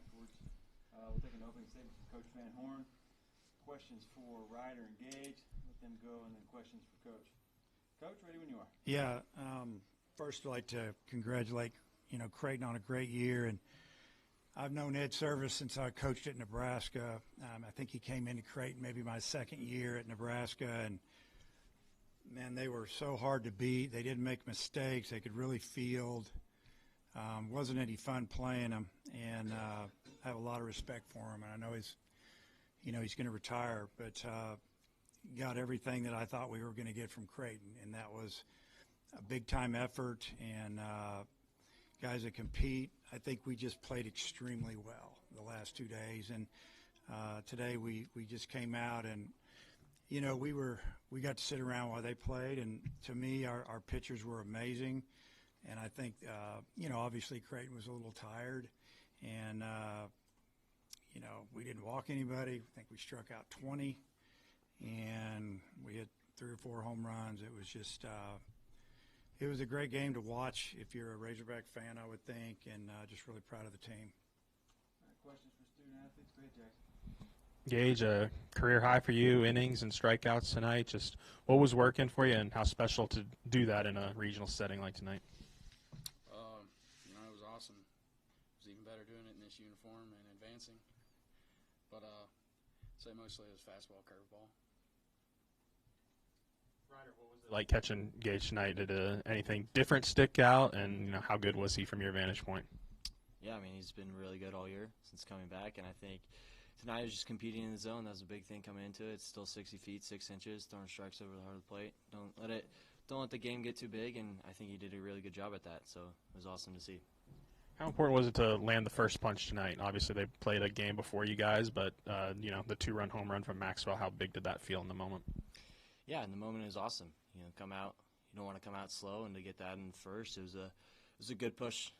afterwards. We'll take an opening statement from Coach Van Horn. Questions for Ryder and Gage. Let them go, and then questions for Coach. Coach, ready when you are. Yeah. First, I'd like to congratulate, Creighton on a great year. And I've known Ed Service since I coached at Nebraska. I think he came into Creighton maybe my second year at Nebraska. And, man, they were so hard to beat. They didn't make mistakes. They could really field. Wasn't any fun playing them. And I have a lot of respect for him. And I know he's going to retire. But got everything that I thought we were going to get from Creighton. And that was a big-time effort. And guys that compete, I think we just played extremely well the last 2 days. And today we just came out and, we got to sit around while they played. And to me, our pitchers were amazing. And I think, obviously Creighton was a little tired. And, we didn't walk anybody. I think we struck out 20. And we hit 3 or 4 home runs. It was just it was a great game to watch if you're a Razorback fan, I would think, and just really proud of the team. All right, questions for student athletes? Go ahead, Jackson. Gage, a career high for you, innings and strikeouts tonight. Just what was working for you and how special to do that in a regional setting like tonight? It was awesome. It was even better doing it in this uniform and advancing. But I'd say mostly it was fastball, curveball. Ryder, what was it like catching Gage tonight? Did anything different stick out, and how good was he from your vantage point? Yeah, he's been really good all year since coming back, and I think tonight he was just competing in the zone. That was a big thing coming into it. It's still 60 feet, 6 inches, throwing strikes over the heart of the plate. Don't let the game get too big, and I think he did a really good job at that. So it was awesome to see. How important was it to land the first punch tonight? Obviously, they played a game before you guys, but the 2-run home run from Maxwell. How big did that feel in the moment? Yeah, in the moment it was awesome. Come out. You don't want to come out slow, and to get that in first, it was a good push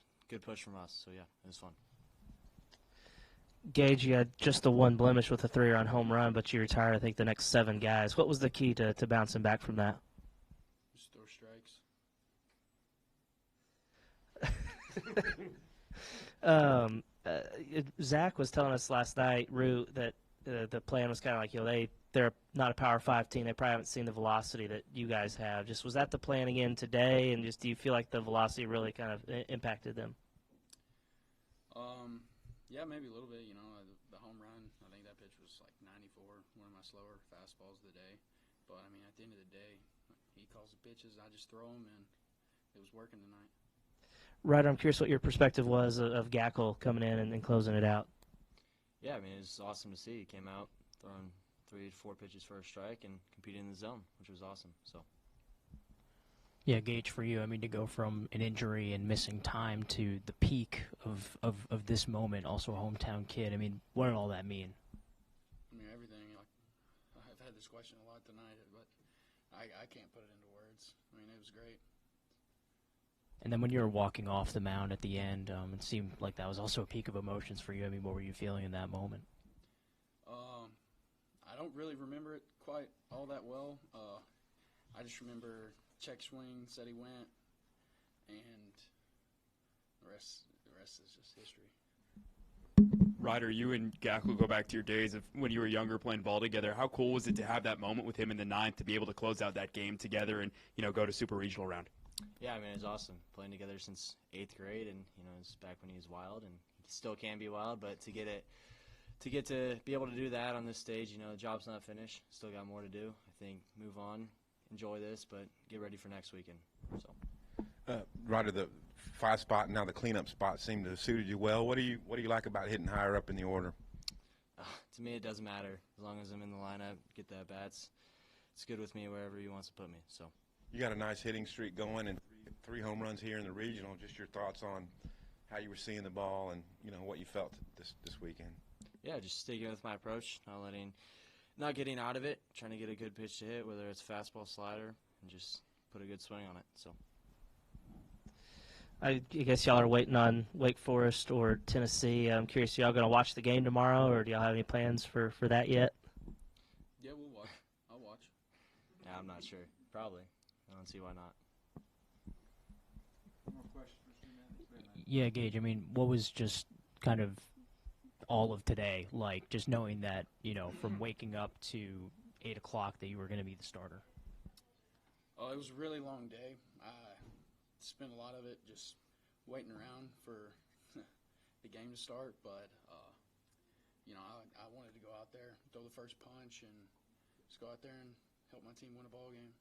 from us. So yeah, it was fun. Gage, you had just the one blemish with a 3-run home run, but you retired, I think, the next 7 guys. What was the key to bouncing back from that? Just throw strikes. Zach was telling us last night, Rue, that the plan was kind of like, they're not a Power 5 team. They probably haven't seen the velocity that you guys have. Just was that the plan again today, and just do you feel like the velocity really kind of impacted them? Yeah, maybe a little bit. The home run, I think that pitch was like 94, one of my slower fastballs of the day. But, at the end of the day, he calls the pitches, I just throw them, and it was working tonight. Ryder, I'm curious what your perspective was of Gackle coming in and closing it out. Yeah, it was awesome to see. He came out throwing 3 to 4 pitches for a strike and competing in the zone, which was awesome. So. Yeah, Gage, for you, to go from an injury and missing time to the peak of this moment, also a hometown kid, what did all that mean? Everything. I've had this question a lot tonight, but I can't put it into words. It was great. And then when you were walking off the mound at the end, it seemed like that was also a peak of emotions for you. What were you feeling in that moment? I don't really remember it quite all that well. I just remember check swing, said he went, and the rest is just history. Ryder, you and Gackle go back to your days of when you were younger playing ball together. How cool was it to have that moment with him in the 9th to be able to close out that game together and go to Super Regional round? Yeah, it was awesome playing together since 8th grade, and it was back when he was wild, and he still can be wild. But to get to be able to do that on this stage, the job's not finished. Still got more to do. I think move on, enjoy this, but get ready for next weekend. So. Ryder, the 5 spot and now the cleanup spot seem to have suited you well. What do you like about hitting higher up in the order? To me, it doesn't matter as long as I'm in the lineup, get the at bats. It's good with me wherever he wants to put me. So. You got a nice hitting streak going and 3 home runs here in the regional. Just your thoughts on how you were seeing the ball and what you felt this weekend. Yeah, just sticking with my approach, not getting out of it, trying to get a good pitch to hit, whether it's fastball, slider, and just put a good swing on it. So. I guess y'all are waiting on Wake Forest or Tennessee. I'm curious, y'all going to watch the game tomorrow, or do y'all have any plans for that yet? Yeah, we'll watch. I'll watch. Yeah, I'm not sure. Probably. I don't see why not. More questions for student athletes? Yeah, Gage, what was just kind of all of today like, just knowing that, from waking up to 8 o'clock that you were going to be the starter? It was a really long day. I spent a lot of it just waiting around for the game to start, but I wanted to go out there, throw the first punch, and just go out there and help my team win a ball game.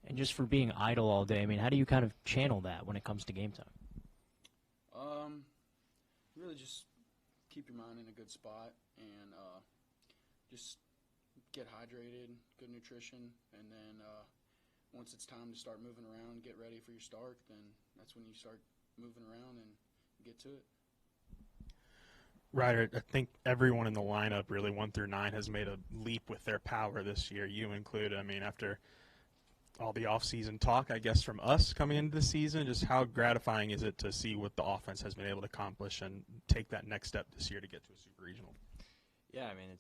And just for being idle all day, I mean, how do you kind of channel that when it comes to game time? Really just keep your mind in a good spot and just get hydrated, good nutrition, and then once it's time to start moving around, get ready for your start, then that's when you start moving around and get to it. Ryder, I think everyone in the lineup, really 1 through 9, has made a leap with their power this year, you included. I mean, after all the off-season talk, I guess, from us coming into the season, just how gratifying is it to see what the offense has been able to accomplish and take that next step this year to get to a super regional? Yeah, I mean,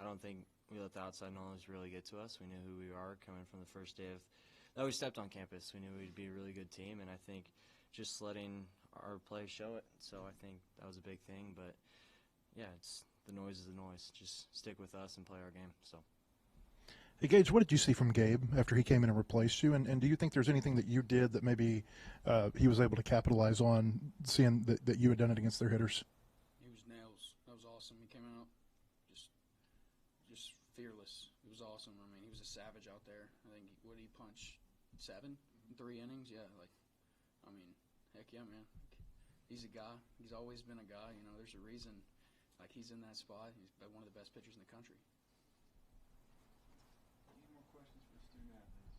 I don't think we let the outside knowledge really get to us. We knew who we are coming from the first day that we stepped on campus. We knew we'd be a really good team, and I think just letting our play show it. So I think that was a big thing. But, yeah, the noise is the noise. Just stick with us and play our game. So. Hey, Gage, what did you see from Gabe after he came in and replaced you? And do you think there's anything that you did that maybe he was able to capitalize on, seeing that you had done it against their hitters? He was nails. That was awesome. He came out just fearless. It was awesome. I mean, he was a savage out there. I think, what did he punch? 7 in 3 innings? Yeah, heck yeah, man. He's a guy. He's always been a guy. There's a reason. He's in that spot. He's one of the best pitchers in the country. Any more questions for student athletes?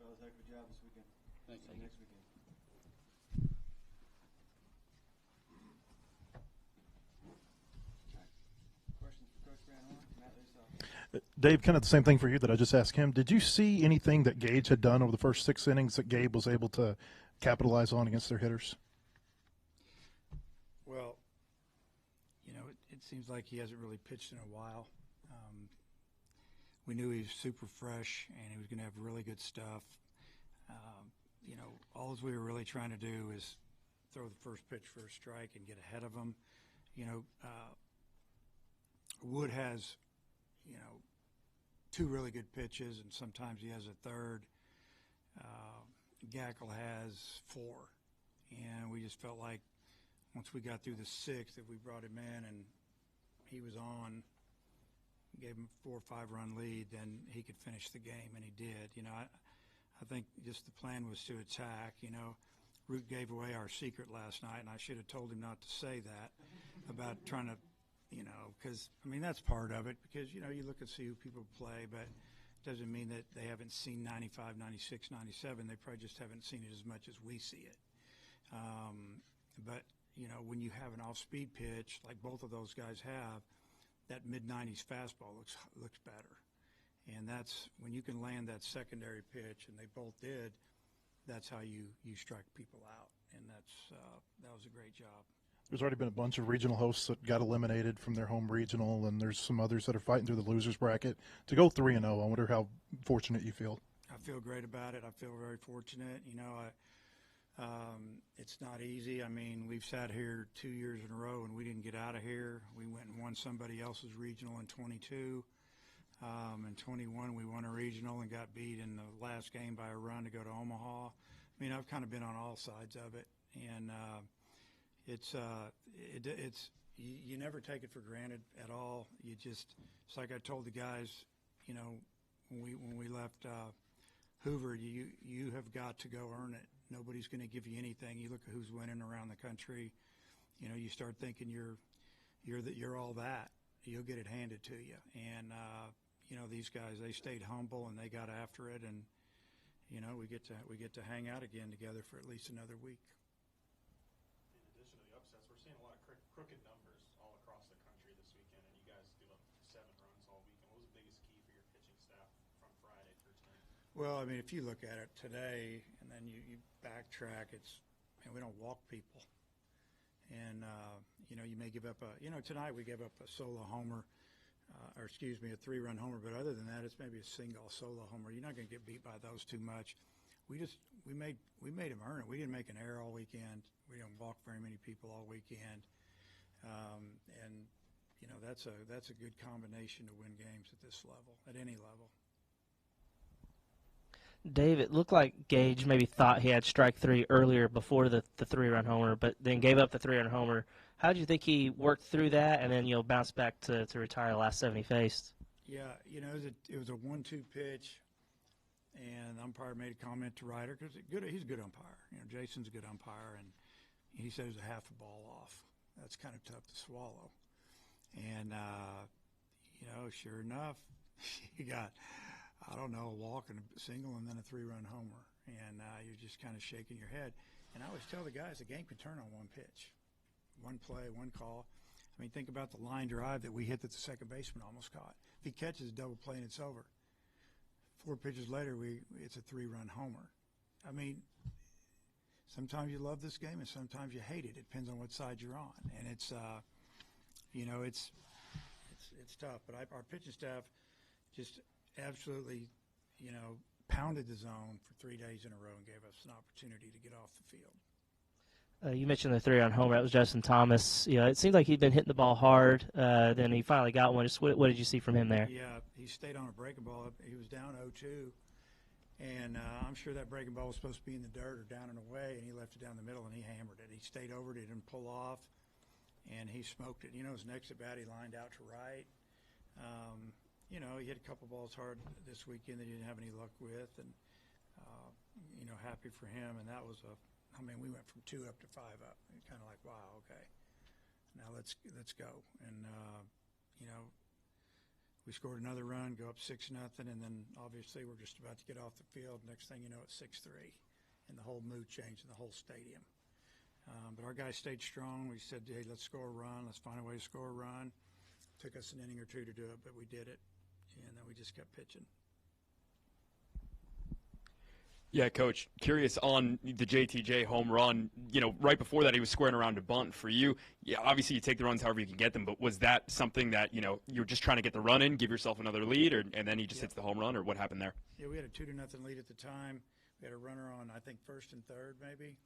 Fellas, heck of a job this weekend. Thank you. Next weekend. Questions for Coach Van Horn? Matt, yourself. Dave, kind of the same thing for you that I just asked him. Did you see anything that Gage had done over the first 6 innings that Gabe was able to capitalize on against their hitters? Well, it seems like he hasn't really pitched in a while. We knew he was super fresh and he was going to have really good stuff. All we were really trying to do is throw the first pitch for a strike and get ahead of him. Wood has, 2 really good pitches, and sometimes he has a third. Gackle has 4. And we just felt like once we got through the 6th, if we brought him in and he was on, gave him a 4 or 5 run lead, then he could finish the game, and he did. I think just the plan was to attack. Root gave away our secret last night, and I should have told him not to say that about trying to, because, that's part of it, because, you look and see who people play, but it doesn't mean that they haven't seen 95, 96, 97. They probably just haven't seen it as much as we see it. But, when you have an off-speed pitch, like both of those guys have, that mid-90s fastball looks better. And that's when you can land that secondary pitch, and they both did, that's how you strike people out. And that was a great job. There's already been a bunch of regional hosts that got eliminated from their home regional, and there's some others that are fighting through the losers bracket. To go 3-0, I wonder how fortunate you feel. I feel great about it. I feel very fortunate. It's not easy. We've sat here 2 years in a row, and we didn't get out of here. We went and won somebody else's regional in 22. In 21, we won a regional and got beat in the last game by a run to go to Omaha. I've kind of been on all sides of it, and it's you never take it for granted at all. It's like I told the guys, when we left Hoover, you have got to go earn it. Nobody's going to give you anything. You look at who's winning around the country. You start thinking you're all that. You'll get it handed to you. And these guys, they stayed humble and they got after it. And we get to hang out again together for at least another week. In addition to the upsets, we're seeing a lot of crooked numbers all across the country this weekend, and you guys give up 7 runs all weekend. What was the biggest key for your pitching staff from Friday through tonight? Well, if you look at it today and then you backtrack, we don't walk people. And, you may give up tonight we gave up a solo homer, a 3-run homer. But other than that, it's maybe a single solo homer. You're not going to get beat by those too much. We made them earn it. We didn't make an error all weekend. We didn't walk very many people all weekend. And that's a good combination to win games at this level, at any level. Dave, it looked like Gage maybe thought he had strike three earlier before the three-run homer, but then gave up the three-run homer. How did you think he worked through that and then bounced back to retire the last 7 he faced? Yeah, it was a 1-2 pitch, and the umpire made a comment to Ryder because he's a good umpire. Jason's a good umpire, and he said it was a half a ball off. That's kind of tough to swallow. And sure enough, he got, I don't know, a walk and a single and then a three-run homer. And you're just kind of shaking your head. And I always tell the guys the game can turn on one pitch, one play, one call. I mean, think about the line drive that we hit that the second baseman almost caught. If he catches a double play and it's over, 4 pitches later, it's a three-run homer. I mean, sometimes you love this game and sometimes you hate it. It depends on what side you're on. And it's tough. But our pitching staff just absolutely, pounded the zone for 3 days in a row and gave us an opportunity to get off the field. You mentioned the three-run homer. That was Justin Thomas. It seemed like he'd been hitting the ball hard. Then he finally got one. Just what did you see from him there? Yeah, he stayed on a breaking ball. He was down 0-2, and I'm sure that breaking ball was supposed to be in the dirt or down and away, and he left it down the middle, and he hammered it. He stayed over it. He didn't pull off, and he smoked it. His next at bat, he lined out to right. He hit a couple balls hard this weekend that he didn't have any luck with, and, happy for him. And that was we went from 2 up to 5 up. Kind of like, wow, okay, now let's go. And, we scored another run, go up 6-0, and then obviously we're just about to get off the field. Next thing you know, it's 6-3, and the whole mood changed in the whole stadium. But our guys stayed strong. We said, hey, let's score a run. Let's find a way to score a run. Took us an inning or two to do it, but we did it, and then we just kept pitching. Yeah, Coach, curious on the JTJ home run. Right before that, he was squaring around to bunt. For you, obviously you take the runs however you can get them, but was that something that, you're just trying to get the run in, give yourself another lead, and then he just hits the home run, or what happened there? Yeah, we had a 2-0 lead at the time. We had a runner on, I think, first and third maybe,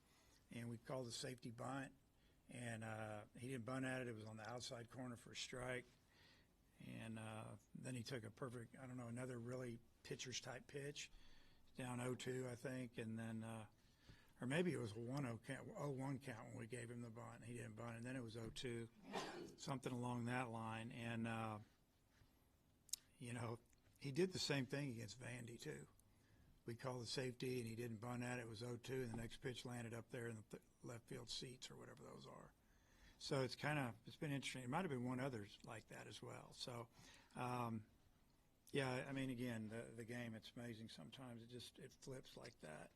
and we called the safety bunt, and he didn't bunt at it. It was on the outside corner for a strike. And then he took a perfect, another really pitcher's type pitch, down 0-2, I think, and then, or maybe it was a 1-0 count, 0-1 count when we gave him the bunt. He didn't bunt, and then it was 0-2, something along that line. And, he did the same thing against Vandy, too. We called the safety, and he didn't bunt at it. It was 0-2, and the next pitch landed up there in the left field seats or whatever those are. So it's been interesting. It might have been one others like that as well. So, again, the game, it's amazing sometimes. It flips like that.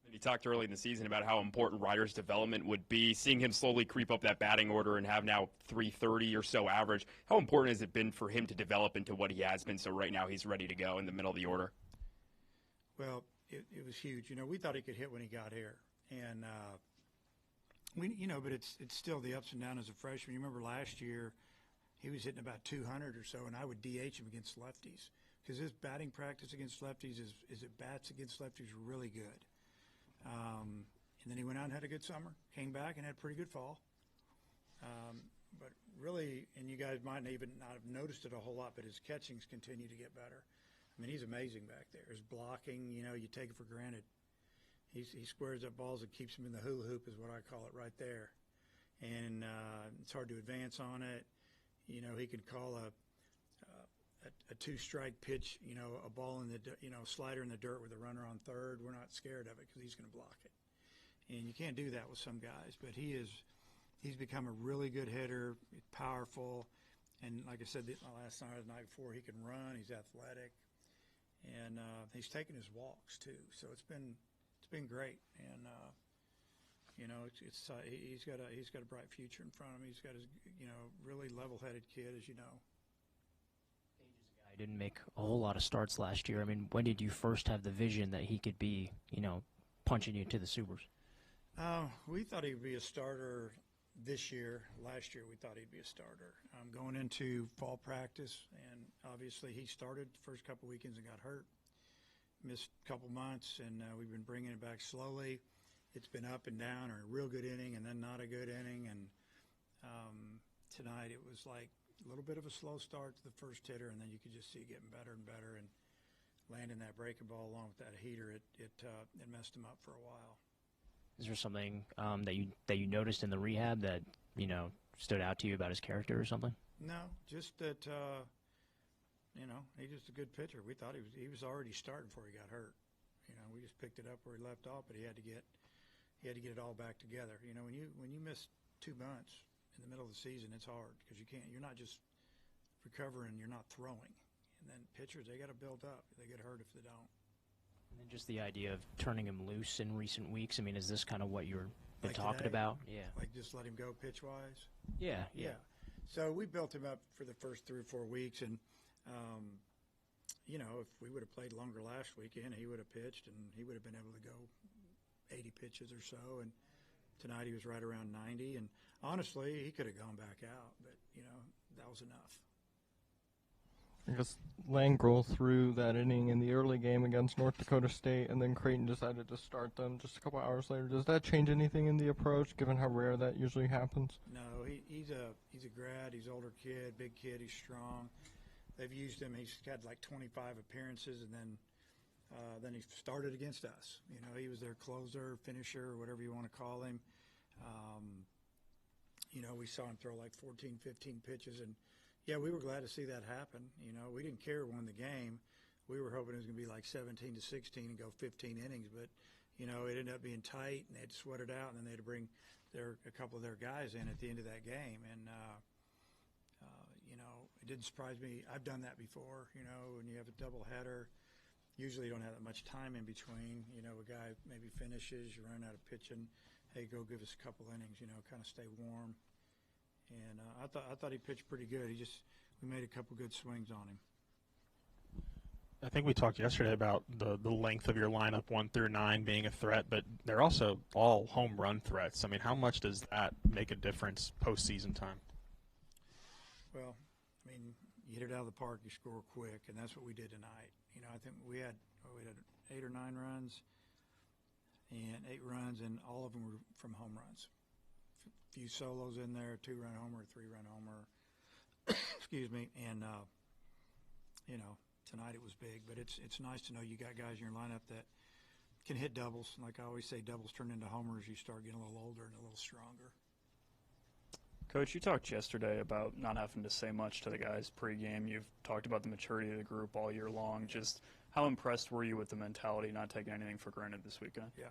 And you talked early in the season about how important Ryder's development would be. Seeing him slowly creep up that batting order and have now 330 or so average, how important has it been for him to develop into what he has been so right now he's ready to go in the middle of the order? Well, it was huge. We thought he could hit when he got here. And, but it's still the ups and downs as a freshman. You remember last year he was hitting about 200 or so, and I would DH him against lefties because his batting practice against lefties is at bats against lefties really good. And then he went out and had a good summer, came back and had a pretty good fall. But really, and you guys might even not have noticed it a whole lot, but his catching's continued to get better. I mean, he's amazing back there. His blocking, you take it for granted. He squares up balls and keeps them in the hula hoop is what I call it right there. And it's hard to advance on it. He could call a 2-strike pitch, a ball in the, slider in the dirt with a runner on third. We're not scared of it because he's going to block it. And you can't do that with some guys. But he's become a really good hitter, powerful. And like I said last night or the night before, he can run. He's athletic. And he's taken his walks, too. So it's been great, and he's got a bright future in front of him. He's got his really level-headed kid, as you know. He didn't make a whole lot of starts last year. I mean, when did you first have the vision that he could be, punching you to the supers? We thought he'd be a starter this year. Last year, we thought he'd be a starter. Going into fall practice, and obviously he started the first couple weekends and got hurt. Missed a couple months, and we've been bringing it back slowly. It's been up and down, or a real good inning and then not a good inning. And Tonight it was like a little bit of a slow start to the first hitter, and then you could just see it getting better and better. And landing that breaking ball along with that heater, it messed him up for a while. Is there something that you noticed in the rehab that stood out to you about his character or something? No, just that he's just a good pitcher. We thought he was already starting before he got hurt. We just picked it up where he left off, but he had to get it all back together. When you miss 2 months in the middle of the season, it's hard because you're not just recovering, you're not throwing. And then pitchers, they got to build up. They get hurt if they don't. And then just the idea of turning him loose in recent weeks. I mean, is this kind of what you're been Like talking today? about? Yeah. Like just let him go pitch-wise? Yeah. So we built him up for the first 3 or 4 weeks, and if we would have played longer last weekend, he would have pitched, and he would have been able to go 80 pitches or so. And tonight he was right around 90, and honestly, he could have gone back out, but that was enough. I guess Langrel threw that inning in the early game against North Dakota State, and then Creighton decided to start them just a couple hours later. Does that change anything in the approach, given how rare that usually happens? No, he's a grad. He's an older kid, big kid. He's strong. They've used him. He's had like 25 appearances, and then he started against us. He was their closer, finisher, whatever you want to call him. We saw him throw like 14, 15 pitches, and yeah, we were glad to see that happen. We didn't care who won the game. We were hoping it was going to be like 17-16 and go 15 innings, but it ended up being tight, and they had to sweat it out, and then they had to bring a couple of their guys in at the end of that game, and it didn't surprise me. I've done that before. When you have a doubleheader, usually you don't have that much time in between. A guy maybe finishes, you run out of pitching. Hey, go give us a couple innings. Kind of stay warm. And I thought he pitched pretty good. We made a couple good swings on him. I think we talked yesterday about the length of your lineup 1 through 9 being a threat, but they're also all home run threats. I mean, how much does that make a difference postseason time? Well, you hit it out of the park, you score quick, and that's what we did tonight. I think we had 8 or 9 runs, and all of them were from home runs. Few solos in there, 2-run homer, 3-run homer. Excuse me. And tonight it was big, but it's nice to know you got guys in your lineup that can hit doubles. Like I always say, doubles turn into homers. You start getting a little older and a little stronger. Coach, you talked yesterday about not having to say much to the guys pregame. You've talked about the maturity of the group all year long. Just how impressed were you with the mentality, not taking anything for granted this weekend? Yeah.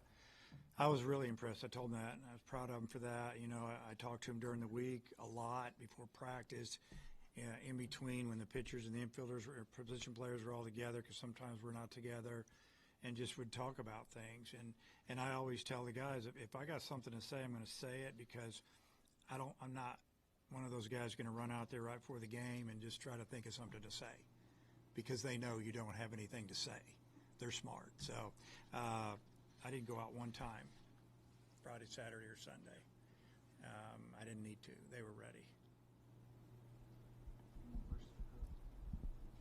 I was really impressed. I told him that, and I was proud of him for that. I talked to him during the week a lot before practice, in between when the pitchers and the infielders or position players were all together, because sometimes we're not together, and just would talk about things. And I always tell the guys, if I got something to say, I'm going to say it, because I'm not one of those guys going to run out there right before the game and just try to think of something to say, because they know you don't have anything to say. They're smart. So I didn't go out one time, Friday, Saturday, or Sunday. I didn't need to. They were ready.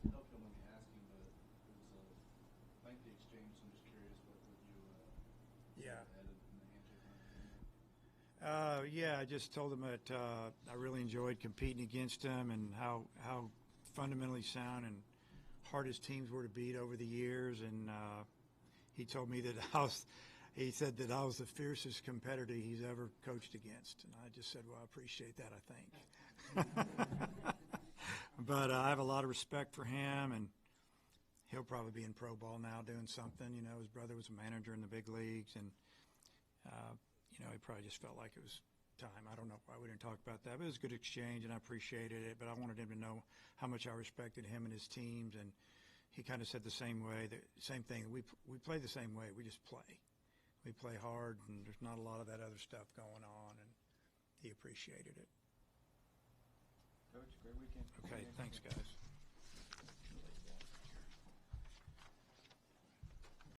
I don't feel let me ask you, but it was a lengthy exchange, so I'm just curious what you Yeah. added in the handshake. Yeah, I just told him that I really enjoyed competing against him, and how fundamentally sound and hard his teams were to beat over the years. And he told me that he said that I was the fiercest competitor he's ever coached against. And I just said, well, I appreciate that, I think. But I have a lot of respect for him, and he'll probably be in pro ball now doing something. His brother was a manager in the big leagues, and he probably just felt like it was time. I don't know why we didn't talk about that, but it was a good exchange, and I appreciated it. But I wanted him to know how much I respected him and his teams, and he kind of said the same thing. We play the same way. We just play. We play hard, and there's not a lot of that other stuff going on, and he appreciated it. Coach, great weekend. Okay, thanks, guys.